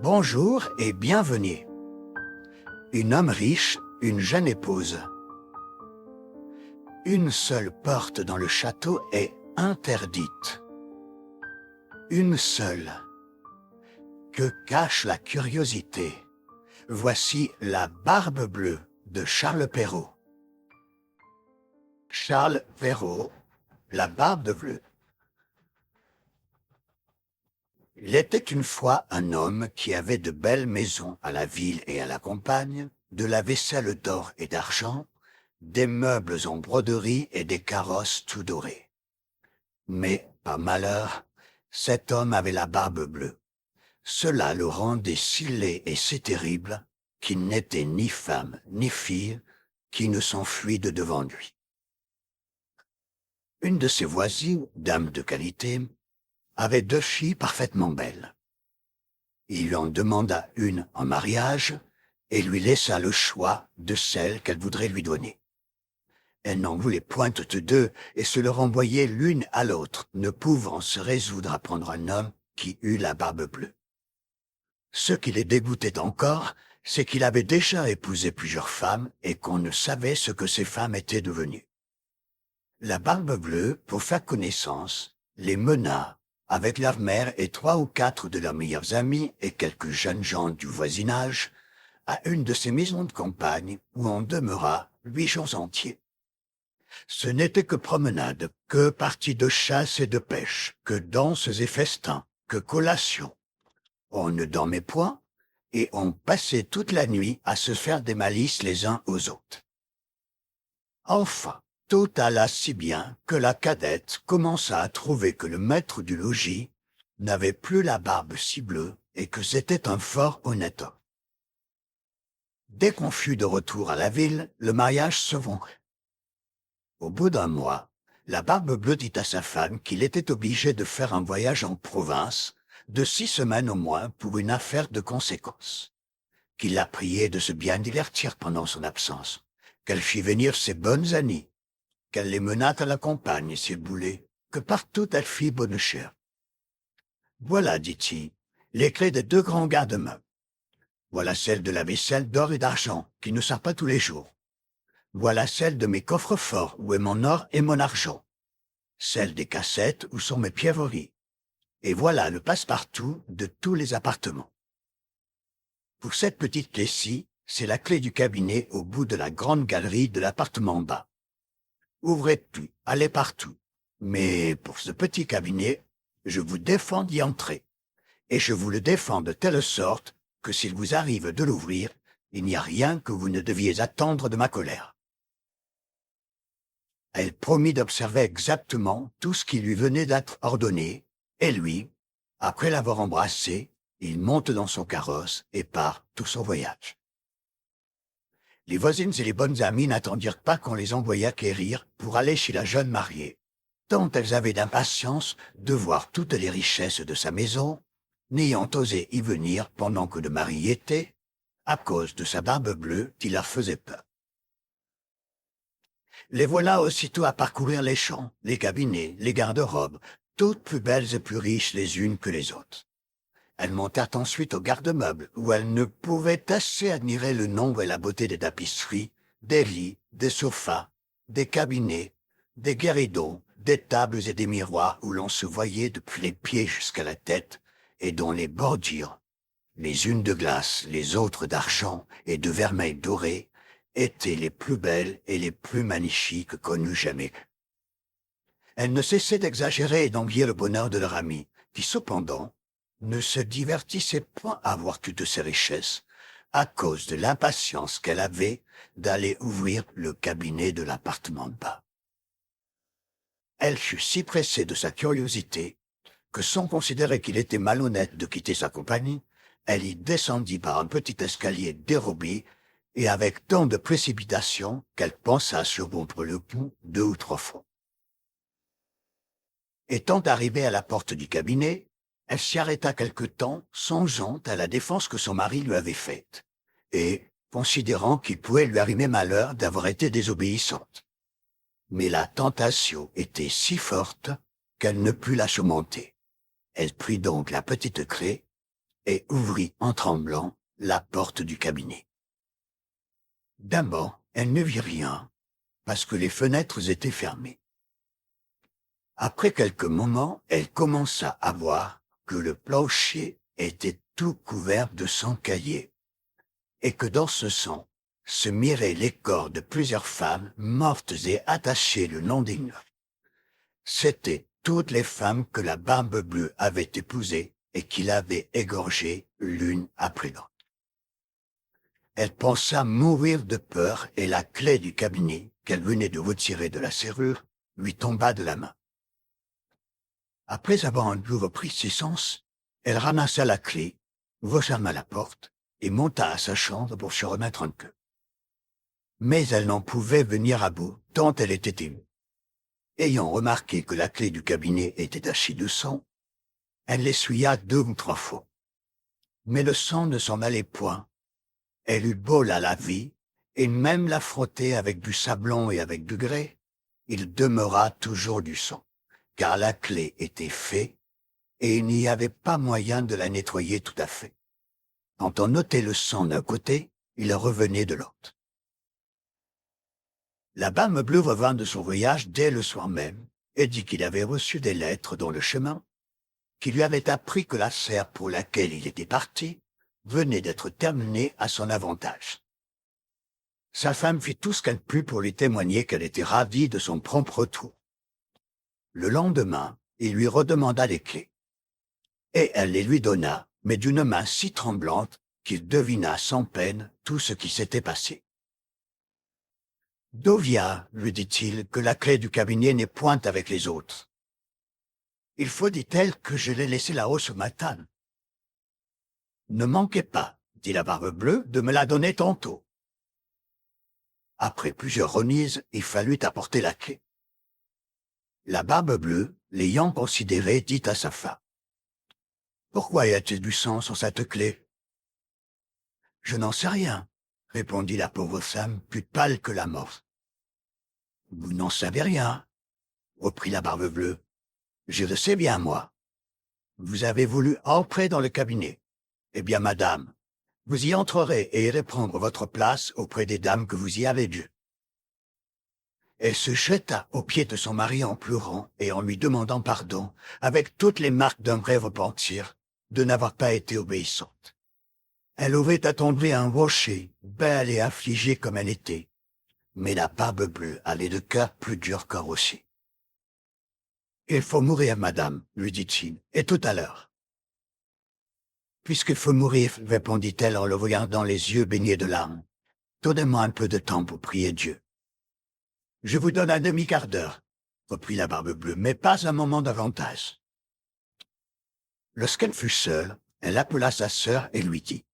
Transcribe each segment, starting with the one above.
Bonjour et bienvenue. Un homme riche, une jeune épouse. Une seule porte dans le château est interdite. Une seule. Que cache la curiosité? Voici La Barbe Bleue de Charles Perrault. Charles Perrault, La Barbe Bleue. Il était une fois un homme qui avait de belles maisons à la ville et à la campagne, de la vaisselle d'or et d'argent, des meubles en broderie et des carrosses tout dorés. Mais, par malheur, cet homme avait la barbe bleue. Cela le rendait si laid et si terrible qu'il n'était ni femme ni fille qui ne s'enfuit de devant lui. Une de ses voisines, dame de qualité, avait 2 filles parfaitement belles. Il lui en demanda une en mariage et lui laissa le choix de celle qu'elle voudrait lui donner. Elle n'en voulait point toutes 2 et se leur envoyait l'une à l'autre, ne pouvant se résoudre à prendre un homme qui eût la barbe bleue. Ce qui les dégoûtait encore, c'est qu'il avait déjà épousé plusieurs femmes et qu'on ne savait ce que ces femmes étaient devenues. La barbe bleue, pour faire connaissance, les mena avec leur mère et 3 ou 4 de leurs meilleurs amis et quelques jeunes gens du voisinage, à une de ces maisons de campagne où on demeura 8 jours entiers. Ce n'était que promenade, que parties de chasse et de pêche, que danses et festins, que collations. On ne dormait point, et on passait toute la nuit à se faire des malices les uns aux autres. Enfin, tout alla si bien que la cadette commença à trouver que le maître du logis n'avait plus la barbe si bleue et que c'était un fort honnête homme. Dès qu'on fut de retour à la ville, le mariage se vend. Au bout d'un mois, la barbe bleue dit à sa femme qu'il était obligé de faire un voyage en province de 6 semaines au moins pour une affaire de conséquence, qu'il la priait de se bien divertir pendant son absence, qu'elle fit venir ses bonnes amies, qu'elle les menât à la campagne s'il voulait, que partout elle fit bonne chère. Voilà, dit-il, les clés des 2 grands garde-meubles. Voilà celle de la vaisselle d'or et d'argent, qui ne sort pas tous les jours. Voilà celle de mes coffres-forts, où est mon or et mon argent. Celle des cassettes, où sont mes pierreries. Et voilà le passe-partout de tous les appartements. Pour cette petite clé-ci, c'est la clé du cabinet au bout de la grande galerie de l'appartement bas. Ouvrez tout, allez partout. Mais pour ce petit cabinet, je vous défends d'y entrer. Et je vous le défends de telle sorte que s'il vous arrive de l'ouvrir, il n'y a rien que vous ne deviez attendre de ma colère. Elle promit d'observer exactement tout ce qui lui venait d'être ordonné, et lui, après l'avoir embrassé, il monte dans son carrosse et part tout son voyage. Les voisines et les bonnes amies n'attendirent pas qu'on les envoyât quérir pour aller chez la jeune mariée, tant elles avaient d'impatience de voir toutes les richesses de sa maison, n'ayant osé y venir pendant que le mari y était, à cause de sa barbe bleue qui leur faisait peur. Les voilà aussitôt à parcourir les champs, les cabinets, les garde-robes, toutes plus belles et plus riches les unes que les autres. Elles montèrent ensuite au garde-meubles, où elles ne pouvaient assez admirer le nombre et la beauté des tapisseries, des lits, des sofas, des cabinets, des guéridons, des tables et des miroirs où l'on se voyait depuis les pieds jusqu'à la tête, et dont les bordures, les unes de glace, les autres d'argent et de vermeil doré, étaient les plus belles et les plus magnifiques qu'on eût jamais vues. Elles ne cessaient d'exagérer et d'envier le bonheur de leur ami, qui cependant ne se divertissait point à voir toutes ces richesses, à cause de l'impatience qu'elle avait d'aller ouvrir le cabinet de l'appartement de bas. Elle fut si pressée de sa curiosité que, sans considérer qu'il était malhonnête de quitter sa compagnie, elle y descendit par un petit escalier dérobé et avec tant de précipitation qu'elle pensa surrompre le cou 2 ou 3 fois. Étant arrivée à la porte du cabinet, elle s'y arrêta quelque temps, songeant à la défense que son mari lui avait faite, et considérant qu'il pouvait lui arriver malheur d'avoir été désobéissante. Mais la tentation était si forte qu'elle ne put la surmonter. Elle prit donc la petite clé et ouvrit en tremblant la porte du cabinet. D'abord, elle ne vit rien, parce que les fenêtres étaient fermées. Après quelques moments, elle commença à voir que le plancher était tout couvert de sang caillé, et que dans ce sang se miraient les corps de plusieurs femmes mortes et attachées le long des murs. C'étaient toutes les femmes que la Barbe Bleue avait épousées et qu'il avait égorgées l'une après l'autre. Elle pensa mourir de peur et la clé du cabinet qu'elle venait de retirer de la serrure lui tomba de la main. Après avoir un peu repris ses sens, elle ramassa la clé, referma la porte et monta à sa chambre pour se remettre un peu. Mais elle n'en pouvait venir à bout, tant elle était émue. Ayant remarqué que la clé du cabinet était tachée de sang, elle l'essuya 2 ou 3 fois. Mais le sang ne s'en allait point. Elle eut beau la laver, et même la frotter avec du sablon et avec du grès, il demeura toujours du sang, car la clé était faite, et il n'y avait pas moyen de la nettoyer tout à fait. Quand on ôtait le sang d'un côté, il revenait de l'autre. La Barbe Bleue revint de son voyage dès le soir même, et dit qu'il avait reçu des lettres dans le chemin, qui lui avaient appris que la serre pour laquelle il était parti venait d'être terminée à son avantage. Sa femme fit tout ce qu'elle put pour lui témoigner qu'elle était ravie de son prompt retour. Le lendemain, il lui redemanda les clés, et elle les lui donna, mais d'une main si tremblante qu'il devina sans peine tout ce qui s'était passé. « D'où vient, lui dit-il, que la clé du cabinet n'est point avec les autres? Il faut, dit-elle, que je l'ai laissée là-haut ce matin. Ne manquez pas, dit la Barbe Bleue, de me la donner tantôt. Après plusieurs remises, il fallut apporter la clé. La Barbe Bleue, l'ayant considérée, dit à sa femme: « Pourquoi y a-t-il du sang sur cette clé? »« Je n'en sais rien, » répondit la pauvre femme, plus pâle que la mort. « Vous n'en savez rien, » reprit la Barbe Bleue. « Je le sais bien, moi. Vous avez voulu entrer dans le cabinet. Eh bien, madame, vous y entrerez et irez prendre votre place auprès des dames que vous y avez vues. » Elle se jeta aux pieds de son mari en pleurant et en lui demandant pardon, avec toutes les marques d'un vrai repentir, de n'avoir pas été obéissante. Elle aurait attendu un rocher, belle et affligée comme elle était, mais la Barbe Bleue avait le cœur plus dur qu'un rocher. « Il faut mourir, madame, lui dit-il, et tout à l'heure. »« Puisqu'il faut mourir, répondit-elle en le regardant les yeux baignés de larmes, donnez-moi un peu de temps pour prier Dieu. »« Je vous donne un demi-quart d'heure, reprit la Barbe Bleue, mais pas un moment davantage. » Lorsqu'elle fut seule, elle appela sa sœur et lui dit: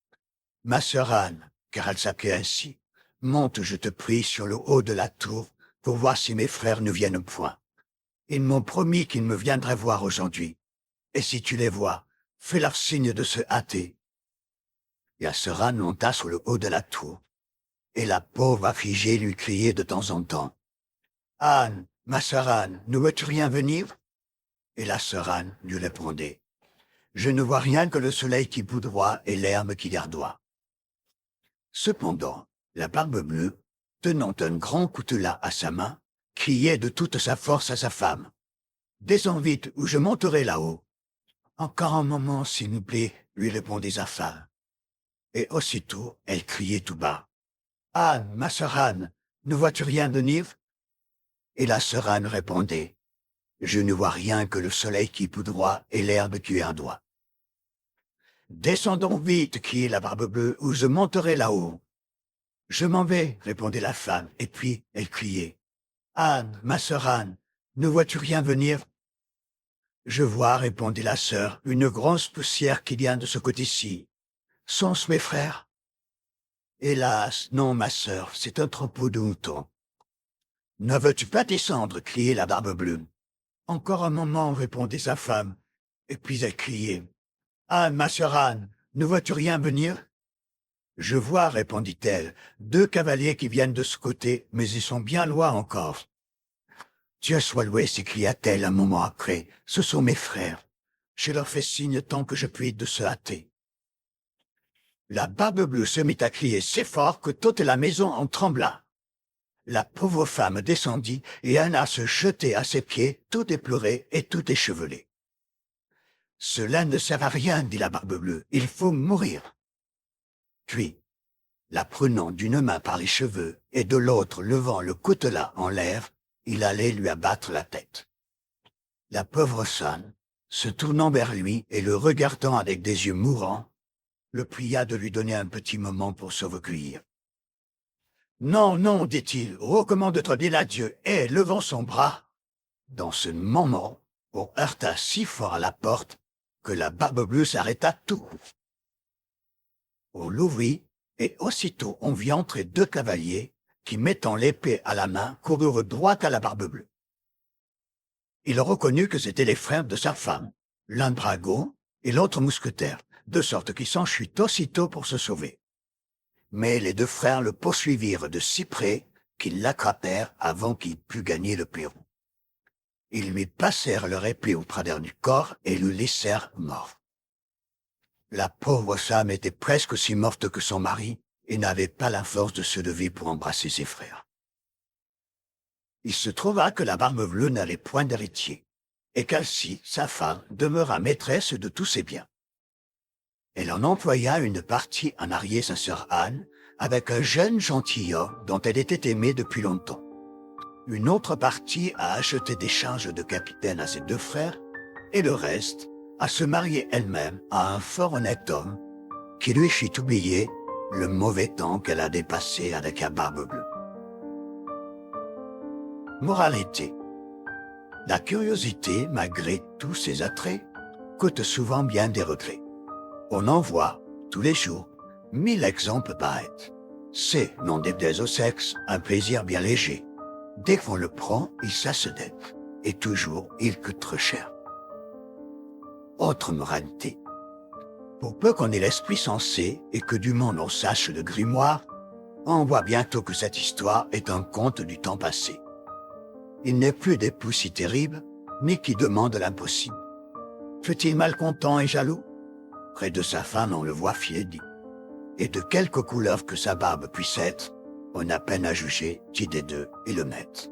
« Ma sœur Anne, car elle s'appelait ainsi, monte, je te prie, sur le haut de la tour pour voir si mes frères ne viennent point. Ils m'ont promis qu'ils me viendraient voir aujourd'hui. Et si tu les vois, fais-leur signe de se hâter. » Et la sœur Anne monta sur le haut de la tour, et la pauvre affligée lui criait de temps en temps: « Anne, ma sœur Anne, ne veux-tu rien venir ?» Et la sœur Anne lui répondait: « Je ne vois rien que le soleil qui poudroie et l'herbe qui gardoie. » Cependant, la Barbe Bleue, tenant un grand coutelas à sa main, criait de toute sa force à sa femme: « Descends vite, ou je monterai là-haut. »« Encore un moment, s'il vous plaît, » lui répondait sa femme. Et aussitôt, elle criait tout bas: « Anne, ma sœur Anne, ne vois-tu rien venir ?» Et la sœur Anne répondait: « Je ne vois rien que le soleil qui poudroie et l'herbe qui verdoie. »« Descends donc vite, criait la Barbe Bleue, ou je monterai là-haut. »« Je m'en vais, répondait la femme, et puis elle criait: « Anne, ma sœur Anne, ne vois-tu rien venir ?»« Je vois, répondit la sœur, une grosse poussière qui vient de ce côté-ci. Sont-ce mes frères? »« Hélas, non, ma sœur, c'est un troupeau de moutons. »« Ne veux-tu pas descendre? Criait la Barbe Bleue. »« Encore un moment, répondait sa femme, et puis elle criait: « Anne, ma sœur Anne, ne vois-tu rien venir? »« Je vois, répondit-elle, 2 cavaliers qui viennent de ce côté, mais ils sont bien loin encore. »« Dieu soit loué, s'écria-t-elle un moment après, ce sont mes frères. Je leur fais signe tant que je puis de se hâter. La Barbe-Bleue se mit à crier si fort que toute la maison en trembla. La pauvre femme descendit et alla se jeter à ses pieds, tout éplorée et tout échevelée. « Cela ne sert à rien, dit la Barbe-Bleue, il faut mourir. » Puis, la prenant d'une main par les cheveux et de l'autre levant le coutelas en l'air, il allait lui abattre la tête. La pauvre femme, se tournant vers lui et le regardant avec des yeux mourants, le pria de lui donner un petit moment pour se recueillir. « Non, non, dit-il, recommande-toi bien à Dieu, et levant son bras. » Dans ce moment, on heurta si fort à la porte que la Barbe-Bleue s'arrêta tout. On l'ouvrit, et aussitôt on vit entrer 2 cavaliers qui, mettant l'épée à la main, coururent droit à la Barbe-Bleue. Il reconnut que c'étaient les frères de sa femme, l'un dragon et l'autre mousquetaire, de sorte qu'il s'enfuit aussitôt pour se sauver. Mais les 2 frères le poursuivirent de si près qu'ils l'attrapèrent avant qu'il pût gagner le perron. Ils lui passèrent leur épée au travers du corps et le laissèrent mort. La pauvre femme était presque aussi morte que son mari et n'avait pas la force de se lever pour embrasser ses frères. Il se trouva que la Barbe-Bleue n'avait point d'héritier, et qu'Alcie, sa femme, demeura maîtresse de tous ses biens. Elle en employa une partie à marier sa sœur Anne avec un jeune gentilhomme dont elle était aimée depuis longtemps. Une autre partie à acheter des changes de capitaine à ses 2 frères, et le reste à se marier elle-même à un fort honnête homme qui lui fit oublier le mauvais temps qu'elle a dépassé avec la Barbe-Bleue. Moralité. La curiosité, malgré tous ses attraits, coûte souvent bien des regrets. On en voit, tous les jours, 1000 exemples paraître. C'est, n'en déplaise au sexe, un plaisir bien léger. Dès qu'on le prend, il s'assedette, et toujours il coûte trop cher. Autre moralité. Pour peu qu'on ait l'esprit sensé et que du monde on sache le grimoire, on voit bientôt que cette histoire est un conte du temps passé. Il n'est plus d'époux si terrible, ni qui demande l'impossible. Fut-il malcontent et jaloux? Près de sa femme on le voit fiédi. Et de quelque couleur que sa barbe puisse être, on a peine à juger qui des 2 est le maître.